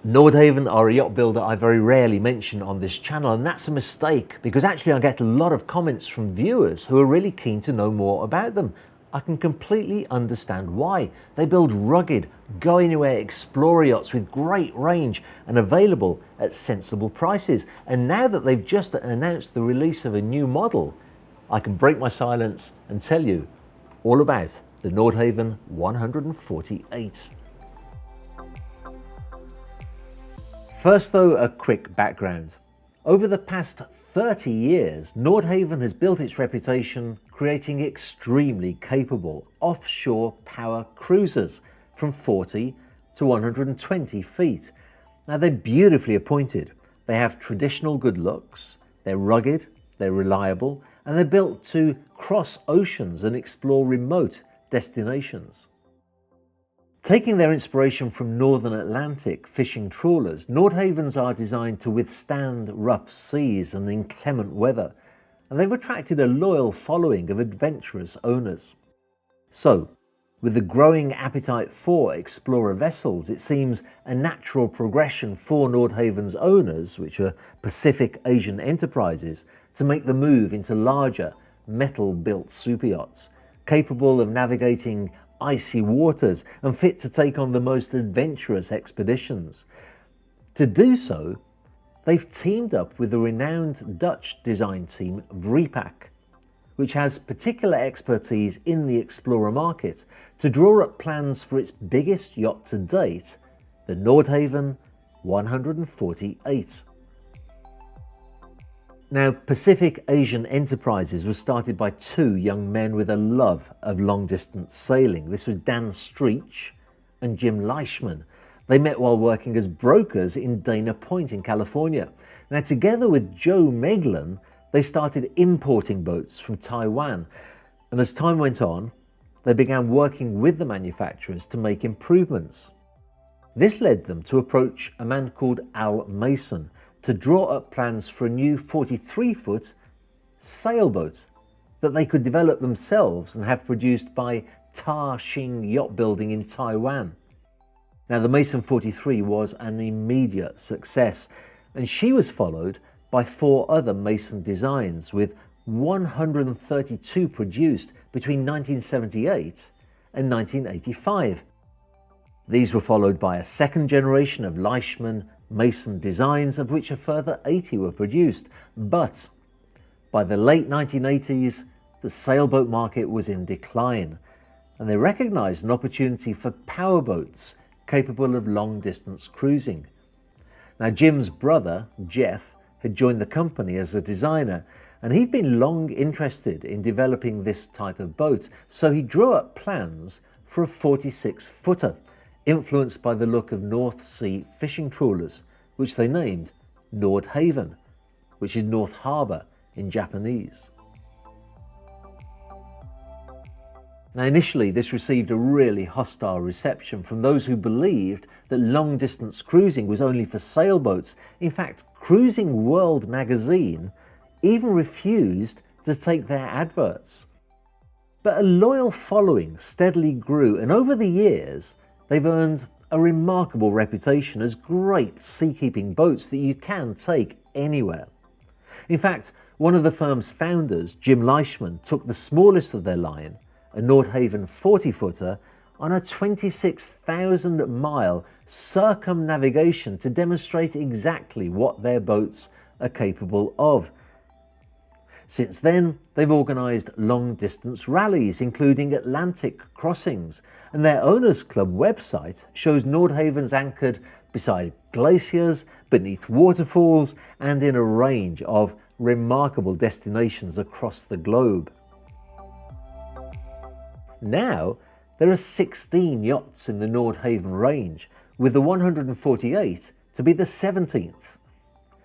Nordhaven are a yacht builder I very rarely mention on this channel, and that's a mistake because actually I get a lot of comments from viewers who are really keen to know more about them. I can completely understand why. They build rugged, go-anywhere explorer yachts with great range and available at sensible prices. And now that they've just announced the release of a new model, I can break my silence and tell you all about the Nordhaven 148. First though, a quick background. Over the past 30 years, Nordhaven has built its reputation creating extremely capable offshore power cruisers from 40 to 120 feet. Now they're beautifully appointed. They have traditional good looks, they're rugged, they're reliable, and they're built to cross oceans and explore remote destinations. Taking their inspiration from Northern Atlantic fishing trawlers, Nordhavens are designed to withstand rough seas and inclement weather, and they've attracted a loyal following of adventurous owners. So, with the growing appetite for explorer vessels, it seems a natural progression for Nordhaven's owners, which are Pacific Asian enterprises, to make the move into larger, metal-built superyachts, capable of navigating icy waters and fit to take on the most adventurous expeditions. To do so, they've teamed up with the renowned Dutch design team Vripak, which has particular expertise in the explorer market, to draw up plans for its biggest yacht to date, the Nordhaven 148. Now, Pacific Asian Enterprises was started by two young men with a love of long-distance sailing. This was Dan Streech and Jim Leishman. They met while working as brokers in Dana Point in California. Now, together with Joe Meglen, they started importing boats from Taiwan. And as time went on, they began working with the manufacturers to make improvements. This led them to approach a man called Al Mason to draw up plans for a new 43-foot sailboat that they could develop themselves and have produced by Ta Xing Yacht Building in Taiwan. Now, the Mason 43 was an immediate success, and she was followed by 4 other Mason designs, with 132 produced between 1978 and 1985. These were followed by a second generation of Leishman Mason designs, of which a further 80 were produced. But by the late 1980s, the sailboat market was in decline, and they recognized an opportunity for powerboats capable of long-distance cruising. Now, Jim's brother, Jeff, had joined the company as a designer, and he'd been long interested in developing this type of boat, so he drew up plans for a 46-footer, influenced by the look of North Sea fishing trawlers, which they named Nordhaven, which is North Harbour in Japanese. Now, initially, this received a really hostile reception from those who believed that long-distance cruising was only for sailboats. In fact, Cruising World magazine even refused to take their adverts. But a loyal following steadily grew, and over the years, they've earned a remarkable reputation as great seakeeping boats that you can take anywhere. In fact, one of the firm's founders, Jim Leishman, took the smallest of their line, a Nordhaven 40-footer, on a 26,000-mile circumnavigation to demonstrate exactly what their boats are capable of. Since then, they've organised long-distance rallies, including Atlantic crossings, and their Owners Club website shows Nordhavens anchored beside glaciers, beneath waterfalls, and in a range of remarkable destinations across the globe. Now, there are 16 yachts in the Nordhaven range, with the 148 to be the 17th.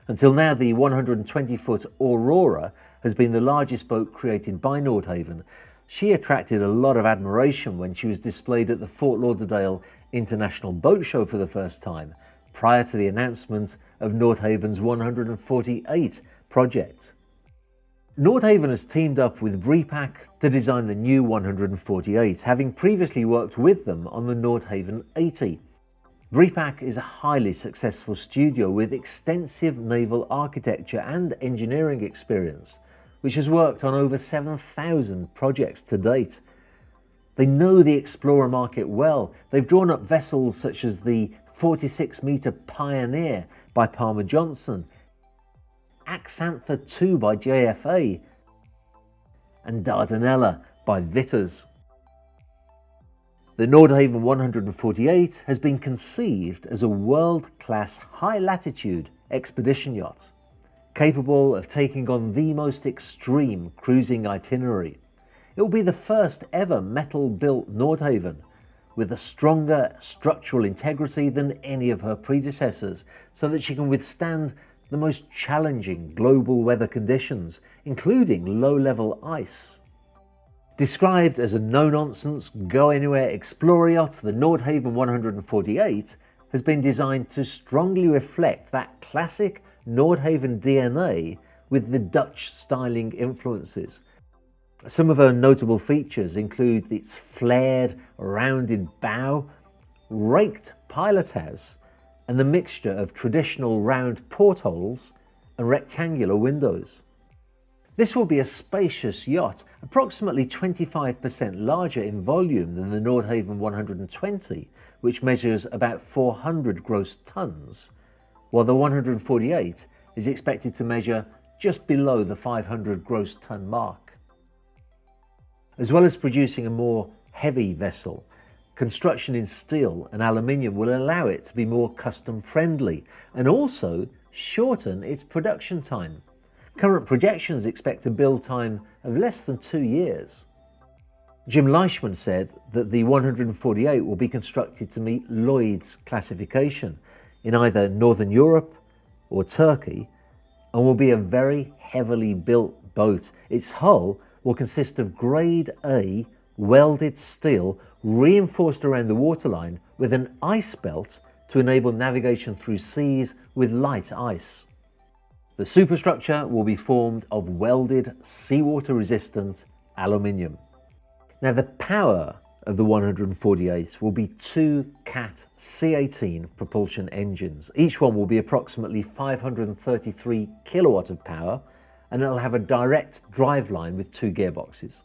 Until now, the 120-foot Aurora has been the largest boat created by Nordhaven. She attracted a lot of admiration when she was displayed at the Fort Lauderdale International Boat Show for the first time, prior to the announcement of Nordhaven's 148 project. Nordhaven has teamed up with Vripak to design the new 148, having previously worked with them on the Nordhaven 80. Vripak is a highly successful studio with extensive naval architecture and engineering experience, which has worked on over 7,000 projects to date. They know the explorer market well. They've drawn up vessels such as the 46-metre Pioneer by Palmer Johnson, Axantha II by JFA, and Dardanella by Vitters. The Nordhaven 148 has been conceived as a world-class high-latitude expedition yacht, capable of taking on the most extreme cruising itinerary. It will be the first ever metal-built Nordhaven, with a stronger structural integrity than any of her predecessors, so that she can withstand the most challenging global weather conditions, including low-level ice. Described as a no-nonsense, go-anywhere explorer yacht, the Nordhaven 148 has been designed to strongly reflect that classic Nordhaven DNA with the Dutch styling influences. Some of her notable features include its flared, rounded bow, raked pilot house, and the mixture of traditional round portholes and rectangular windows. This will be a spacious yacht, approximately 25% larger in volume than the Nordhaven 120, which measures about 400 gross tons, while the 148 is expected to measure just below the 500 gross ton mark. As well as producing a more heavy vessel, construction in steel and aluminium will allow it to be more custom friendly and also shorten its production time. Current projections expect a build time of less than 2 years. Jim Leishman said that the 148 will be constructed to meet Lloyd's classification in either Northern Europe or Turkey, and will be a very heavily built boat. Its hull will consist of Grade A welded steel reinforced around the waterline with an ice belt to enable navigation through seas with light ice. The superstructure will be formed of welded, seawater resistant aluminium. Now, the power of the 148 will be 2 Cat C18 propulsion engines. Each one will be approximately 533 kilowatts of power, and it'll have a direct drive line with 2 gearboxes.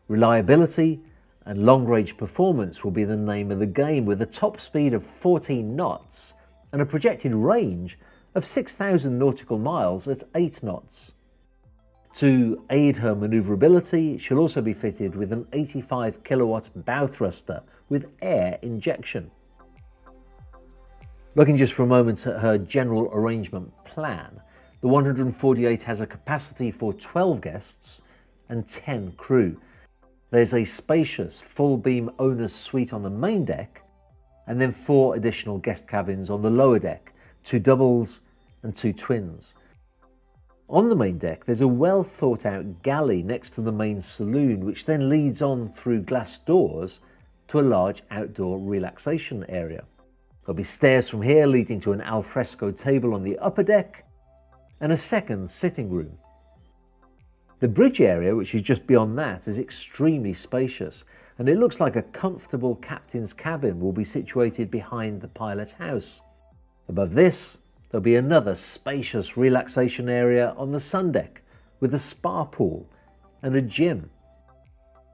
Reliability and long-range performance will be the name of the game, with a top speed of 14 knots and a projected range of 6,000 nautical miles at 8 knots. To aid her manoeuvrability, she'll also be fitted with an 85 kilowatt bow thruster with air injection. Looking just for a moment at her general arrangement plan, the 148 has a capacity for 12 guests and 10 crew. There's a spacious full-beam owner's suite on the main deck, and then 4 additional guest cabins on the lower deck, 2 doubles and 2 twins. On the main deck, there's a well thought out galley next to the main saloon, which then leads on through glass doors to a large outdoor relaxation area. There'll be stairs from here leading to an alfresco table on the upper deck and a second sitting room. The bridge area, which is just beyond that, is extremely spacious, and it looks like a comfortable captain's cabin will be situated behind the pilot house. Above this, there'll be another spacious relaxation area on the sun deck with a spa pool and a gym.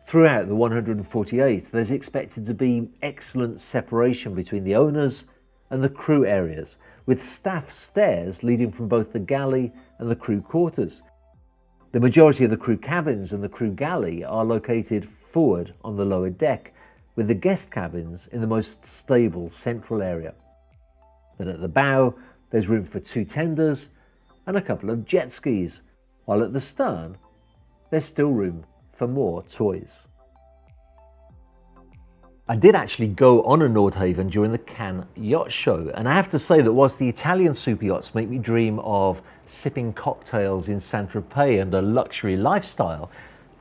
Throughout the 148, there's expected to be excellent separation between the owners and the crew areas, with staff stairs leading from both the galley and the crew quarters. The majority of the crew cabins and the crew galley are located forward on the lower deck, with the guest cabins in the most stable central area. Then at the bow, there's room for 2 tenders and a couple of jet skis, while at the stern, there's still room for more toys. I did actually go on a Nordhaven during the Cannes Yacht Show, and I have to say that whilst the Italian super yachts make me dream of sipping cocktails in Saint-Tropez and a luxury lifestyle,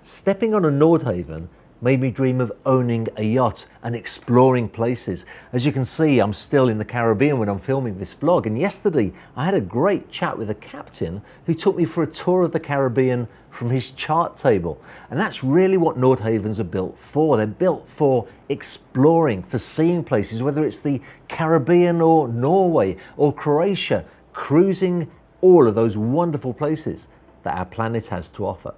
stepping on a Nordhaven made me dream of owning a yacht and exploring places. As you can see, I'm still in the Caribbean when I'm filming this vlog, and yesterday I had a great chat with a captain who took me for a tour of the Caribbean from his chart table. And that's really what Nordhavn's are built for. They're built for exploring, for seeing places, whether it's the Caribbean or Norway or Croatia, cruising all of those wonderful places that our planet has to offer.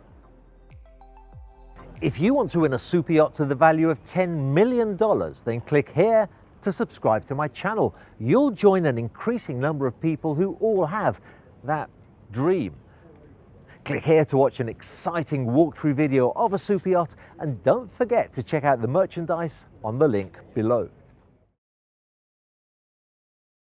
If you want to win a super yacht to the value of $10 million, then click here to subscribe to my channel. You'll join an increasing number of people who all have that dream. Click here to watch an exciting walkthrough video of a super yacht, and don't forget to check out the merchandise on the link below.